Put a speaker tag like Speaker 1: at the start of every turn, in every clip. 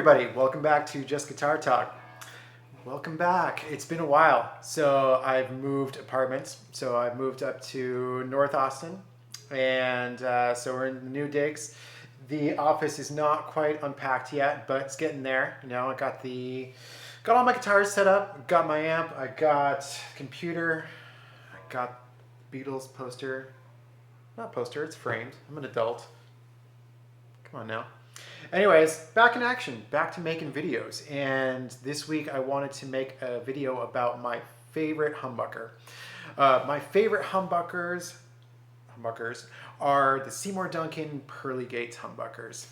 Speaker 1: everybody, welcome back to Just Guitar Talk. Welcome back. It's been a while. So I've moved apartments. So I've moved up to North Austin, and so we're in the new digs. The office is not quite unpacked yet, but it's getting there. You know, I got all my guitars set up, got my amp, I got computer, I got Beatles poster. Not poster, it's framed. I'm an adult. Come on now. Anyways, back in action, back to making videos. And this week I wanted to make a video about my favorite humbucker. My favorite humbuckers are the Seymour Duncan Pearly Gates humbuckers.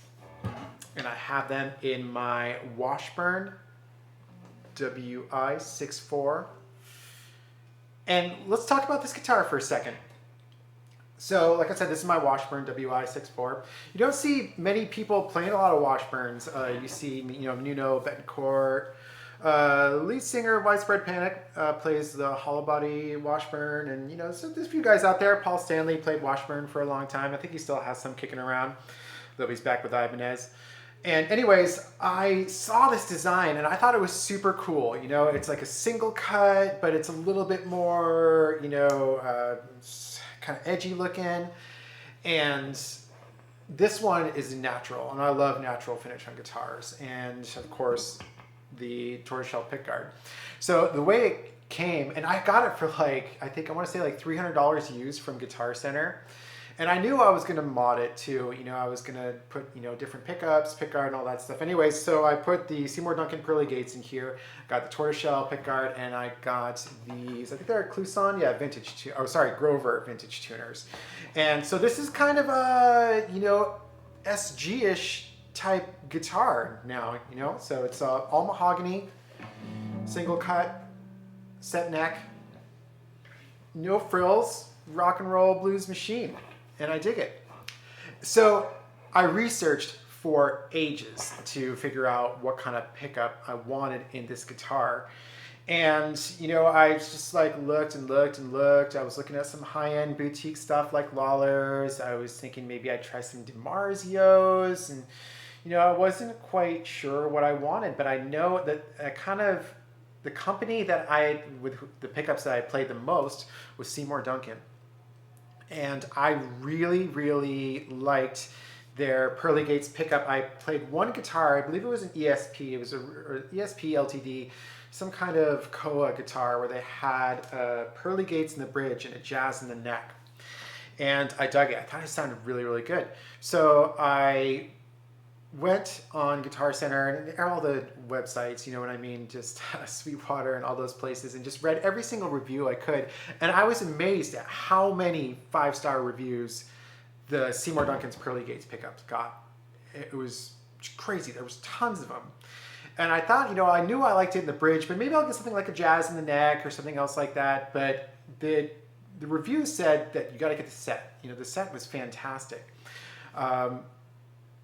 Speaker 1: And I have them in my Washburn WI-64. And let's talk about this guitar for a second. So, like I said, this is my Washburn WI-64. You don't see many people playing a lot of Washburns. You see, Nuno Betancourt. Lead singer of Widespread Panic plays the hollow body Washburn. And, so there's a few guys out there. Paul Stanley played Washburn for a long time. I think he still has some kicking around, though he's back with Ibanez. And anyways, I saw this design and I thought it was super cool. It's like a single cut, but it's a little bit more, kind of edgy looking, and this one is natural, and I love natural finish on guitars, and of course the tortoiseshell pickguard. So the way it came, and I got it for I want to say like $300 used from Guitar Center, and I knew I was going to mod it too. I was going to put different pickups, pickguard, and all that stuff. Anyways, so I put the Seymour Duncan Pearly Gates in here, got the tortoiseshell pickguard, and I got these, I think they're Kluson, yeah, Grover vintage tuners. And so this is kind of a, SG-ish type guitar now, So it's all mahogany, single cut, set neck, no frills, rock and roll blues machine. And I dig it. So I researched for ages to figure out what kind of pickup I wanted in this guitar. And, I just looked and looked and looked. I was looking at some high-end boutique stuff like Lawlor's. I was thinking maybe I'd try some DiMarzios. And, I wasn't quite sure what I wanted, but I know that the company with the pickups that I played the most was Seymour Duncan. And I really, really liked their Pearly Gates pickup. I played one guitar, I believe it was an ESP, it was an ESP LTD, some kind of Koa guitar where they had Pearly Gates in the bridge and a jazz in the neck. And I dug it. I thought it sounded really, really good. So I went on Guitar Center and all the websites, just Sweetwater and all those places, and just read every single review I could. And I was amazed at how many 5-star reviews the Seymour Duncan's Pearly Gates pickups got. It was crazy. There was tons of them. And I thought, I knew I liked it in the bridge, but maybe I'll get something like a jazz in the neck or something else like that. But the reviews said that you got to get the set. The set was fantastic.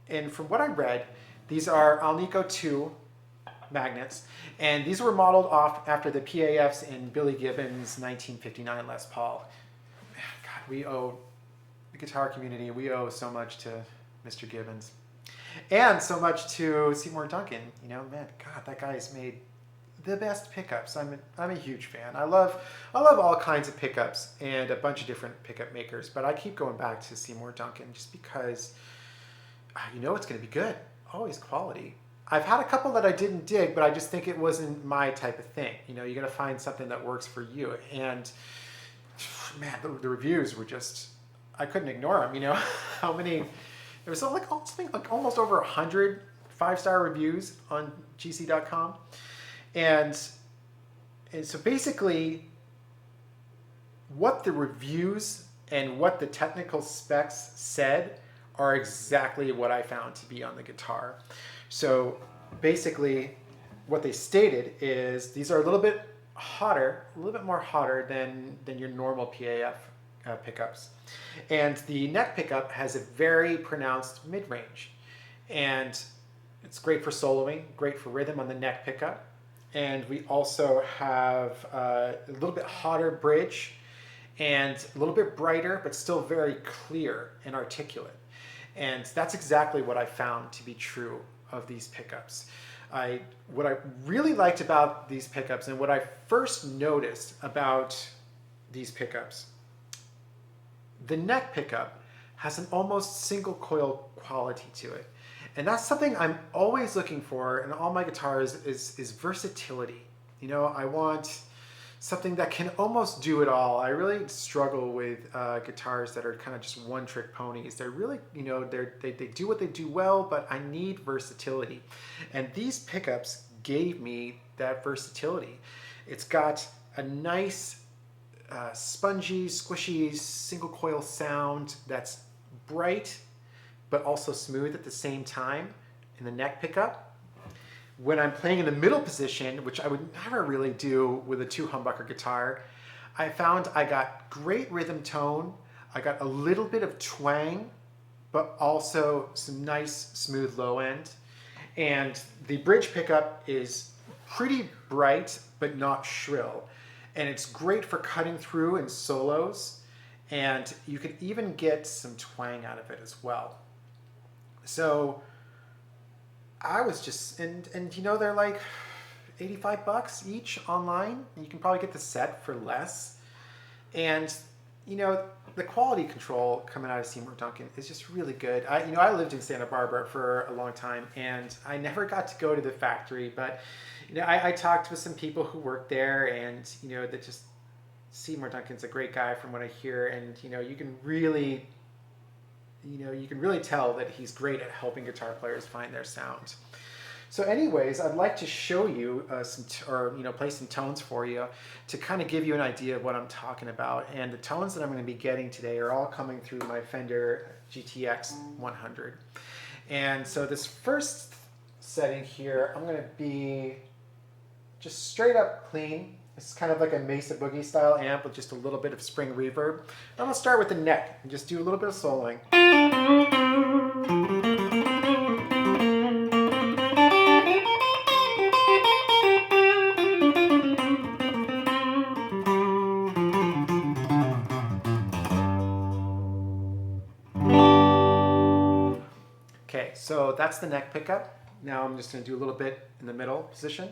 Speaker 1: And from what I read, these are Alnico 2 magnets, and these were modeled off after the PAFs in Billy Gibbons' 1959 Les Paul. God, the guitar community, we owe so much to Mr. Gibbons. And so much to Seymour Duncan. God, that guy has made the best pickups. I'm a huge fan. I love all kinds of pickups and a bunch of different pickup makers, but I keep going back to Seymour Duncan just because it's going to be good. Always quality. I've had a couple that I didn't dig, but I just think it wasn't my type of thing. You got to find something that works for you. And man, the reviews were just, I couldn't ignore them. How many, there was something like almost over 100 5-star reviews on gc.com. And so basically what the reviews and what the technical specs said are exactly what I found to be on the guitar. So basically what they stated is these are a little bit more hotter than your normal PAF pickups. And the neck pickup has a very pronounced mid-range. And it's great for soloing, great for rhythm on the neck pickup. And we also have a little bit hotter bridge and a little bit brighter, but still very clear and articulate. And that's exactly what I found to be true of these pickups. What I really liked about these pickups, and what I first noticed about these pickups, the neck pickup has an almost single coil quality to it. And that's something I'm always looking for in all my guitars is versatility. You know, I want something that can almost do it all. I really struggle with guitars that are kind of just one-trick ponies. They're really, you know, they do what they do well, but I need versatility. And these pickups gave me that versatility. It's got a nice spongy, squishy, single coil sound that's bright, but also smooth at the same time in the neck pickup. When I'm playing in the middle position, which I would never really do with a 2 humbucker guitar, I found I got great rhythm tone. I got a little bit of twang, but also some nice smooth low end. And the bridge pickup is pretty bright, but not shrill. And it's great for cutting through in solos. And you can even get some twang out of it as well. So I was just, and you know, they're like $85 each online. You can probably get the set for less. And you know, the quality control coming out of Seymour Duncan is just really good. I lived in Santa Barbara for a long time, and I never got to go to the factory, but you know, I talked with some people who work there, and you know, that just Seymour Duncan's a great guy from what I hear, and you know, you can really tell that he's great at helping guitar players find their sound. So anyways, I'd like to show you play some tones for you to kind of give you an idea of what I'm talking about. And the tones that I'm going to be getting today are all coming through my Fender GTX 100. And so this first setting here, I'm going to be just straight up clean. It's kind of like a Mesa Boogie style amp with just a little bit of spring reverb. I'm going to start with the neck and just do a little bit of soloing. Okay, so that's the neck pickup. Now I'm just going to do a little bit in the middle position.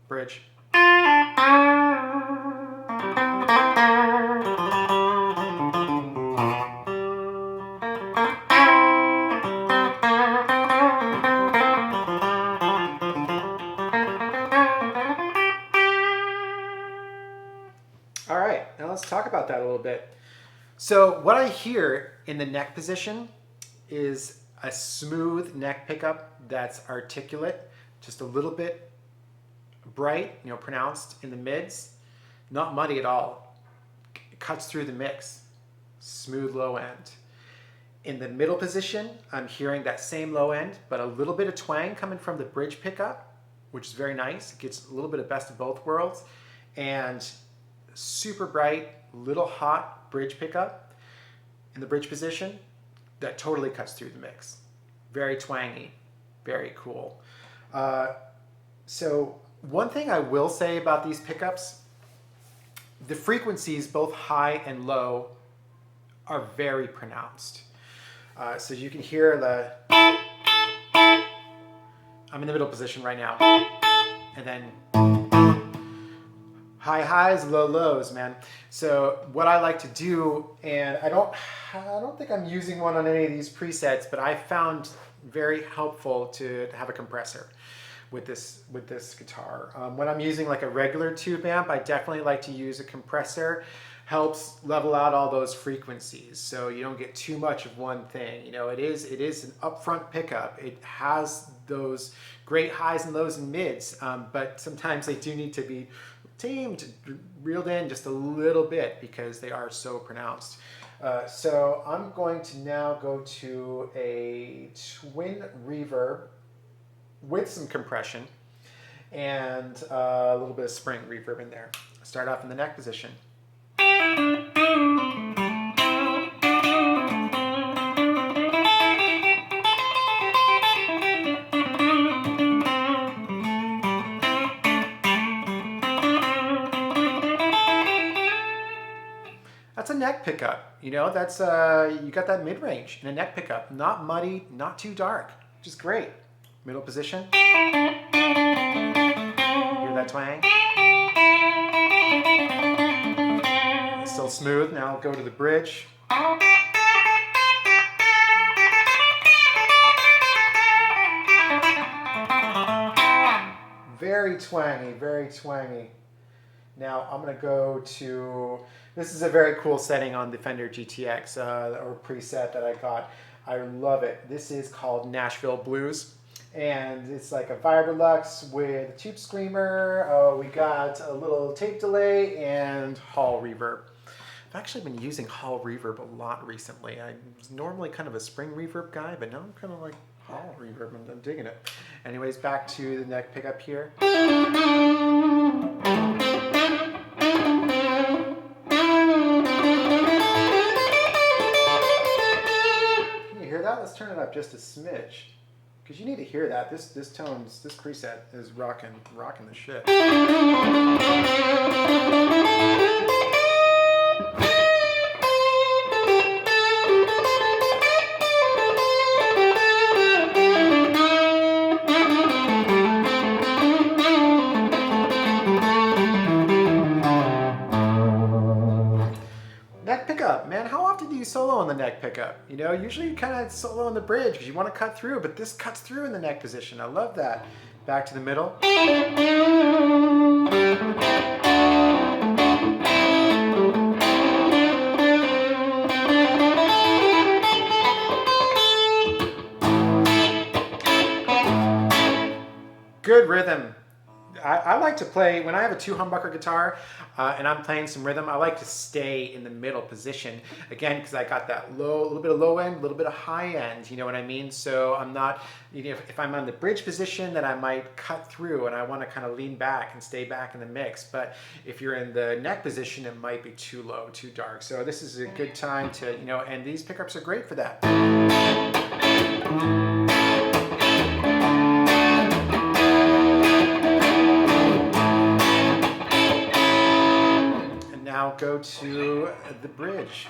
Speaker 1: Bridge. All right, now let's talk about that a little bit. So what I hear in the neck position is a smooth neck pickup that's articulate, just a little bit bright, you know, pronounced in the mids, not muddy at all. It cuts through the mix, smooth low end. In the middle position, I'm hearing that same low end, but a little bit of twang coming from the bridge pickup, which is very nice. It gets a little bit of best of both worlds. And super bright, little hot bridge pickup in the bridge position that totally cuts through the mix. Very twangy, very cool. So one thing I will say about these pickups, the frequencies, both high and low, are very pronounced. So you can hear the, I'm in the middle position right now, and then high highs, low lows, man. So what I like to do, and I don't think I'm using one on any of these presets, but I found very helpful to have a compressor with this guitar. When I'm using like a regular tube amp, I definitely like to use a compressor. Helps level out all those frequencies, so you don't get too much of one thing. You know, it is an upfront pickup. It has those great highs and lows and mids, but sometimes they do need to be tamed, reeled in just a little bit because they are so pronounced. So I'm going to now go to a twin reverb with some compression and a little bit of spring reverb in there. Start off in the neck position. that's a neck pickup. You know, that's you got that mid-range in a neck pickup. Not muddy, not too dark, which is great. Middle position. Hear that twang? It's still smooth. Now I'll go to the bridge. Very twangy, very twangy. Now I'm going to go to, this is a very cool setting on the Fender GTX, or preset that I got. I love it. This is called Nashville Blues. And it's like a Vibrolux with a tube screamer. We got a little tape delay and hall reverb. I've actually been using hall reverb a lot recently. I was normally kind of a spring reverb guy, but now I'm kind of like hall reverb and I'm digging it. Anyways, back to the neck pickup here. Let's turn it up just a smidge, because you need to hear that. This preset is rocking the shit. Neck pickup, man, how often do you solo on the neck pickup? You know, usually you kind of solo on the bridge because you want to cut through, but this cuts through in the neck position. I love that. Back to the middle. Good rhythm. I like to play, when I have a 2 humbucker guitar and I'm playing some rhythm, I like to stay in the middle position. Again, because I got that low, a little bit of low end, a little bit of high end, you know what I mean? So I'm not, you know, if I'm on the bridge position, then I might cut through and I want to kind of lean back and stay back in the mix. But if you're in the neck position, it might be too low, too dark. So this is a good time to, you know, and these pickups are great for that. Now go to the bridge.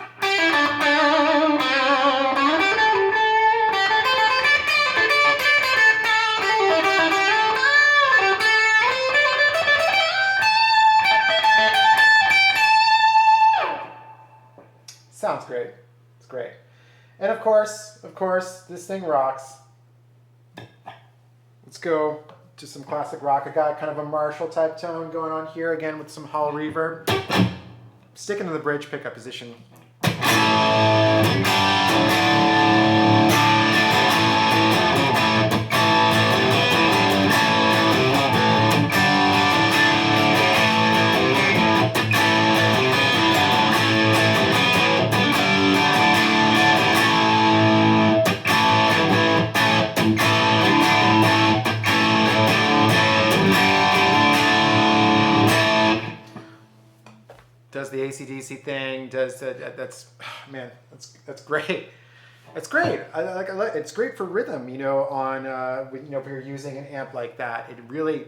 Speaker 1: Sounds great. It's great. And of course, this thing rocks. Let's go to some classic rock. I got kind of a Marshall type tone going on here again with some hall reverb. Sticking to the bridge pickup position. Does the AC/DC thing? Does that's man? That's great. It's great. I like it's great for rhythm. You know, on you know, if you're using an amp like that, it really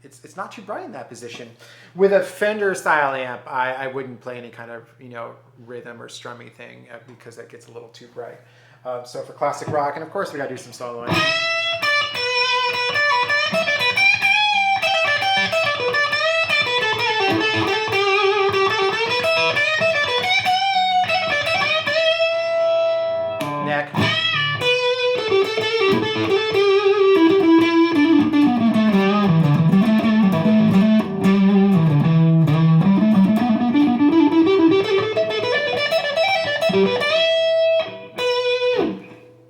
Speaker 1: it's not too bright in that position. With a Fender style amp, I wouldn't play any kind of, you know, rhythm or strummy thing because that gets a little too bright. So for classic rock, and of course we gotta do some soloing. Neck.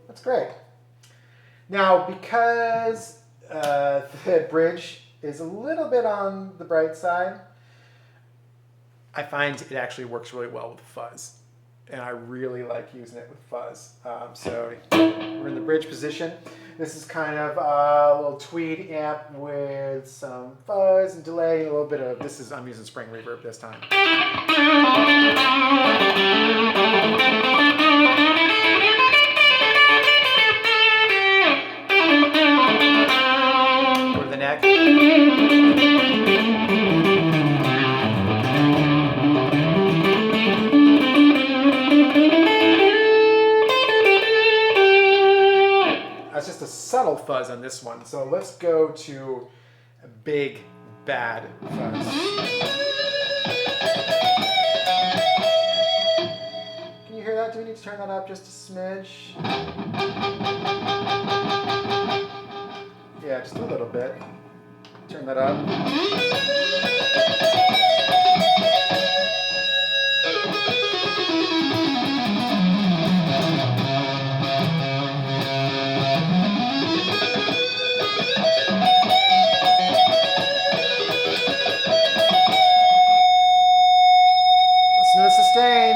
Speaker 1: That's great. Now, because the bridge is a little bit on the bright side, I find it actually works really well with fuzz. And I really like using it with fuzz. So we're in the bridge position. This is kind of a little tweed amp with some fuzz and delay, a little bit of, I'm using spring reverb this time. Go to the neck. fuzz on this one. So let's go to a big, bad fuzz. Can you hear that? Do we need to turn that up just a smidge? Yeah, just a little bit. Turn that up. Listen to the sustain.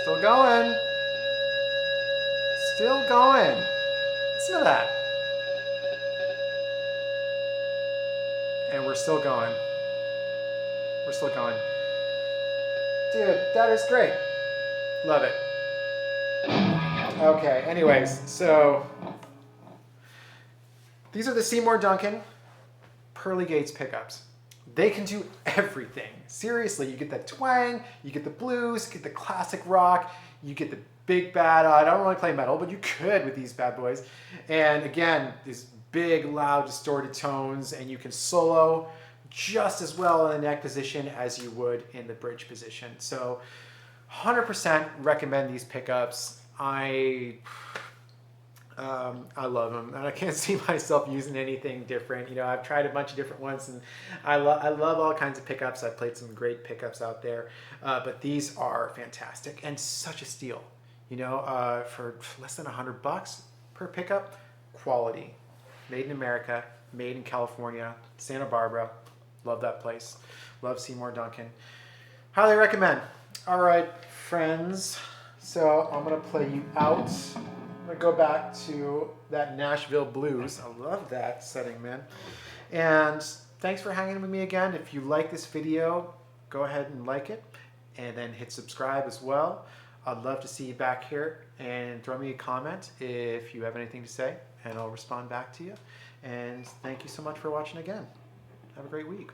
Speaker 1: Still going. Still going. Listen to that. And we're still going. We're still going. Dude, that is great. Love it. Okay, anyways, so these are the Seymour Duncan Pearly Gates pickups. They can do everything. Seriously, you get that twang, you get the blues, you get the classic rock, you get the big bad. I don't really play metal, but you could with these bad boys. And again, these big, loud, distorted tones, and you can solo just as well in the neck position as you would in the bridge position. So 100% recommend these pickups. I love them, and I can't see myself using anything different. You know, I've tried a bunch of different ones, and I love all kinds of pickups. I've played some great pickups out there, but these are fantastic and such a steal. You know, for less than $100 per pickup, quality, made in America, made in California, Santa Barbara. Love that place. Love Seymour Duncan. Highly recommend. All right, friends. So I'm gonna play you out. I'm gonna go back to that Nashville blues. I love that setting, man. And thanks for hanging with me again. If you like this video, go ahead and like it, and then hit subscribe as well. I'd love to see you back here, and throw me a comment if you have anything to say, and I'll respond back to you. And thank you so much for watching again. Have a great week.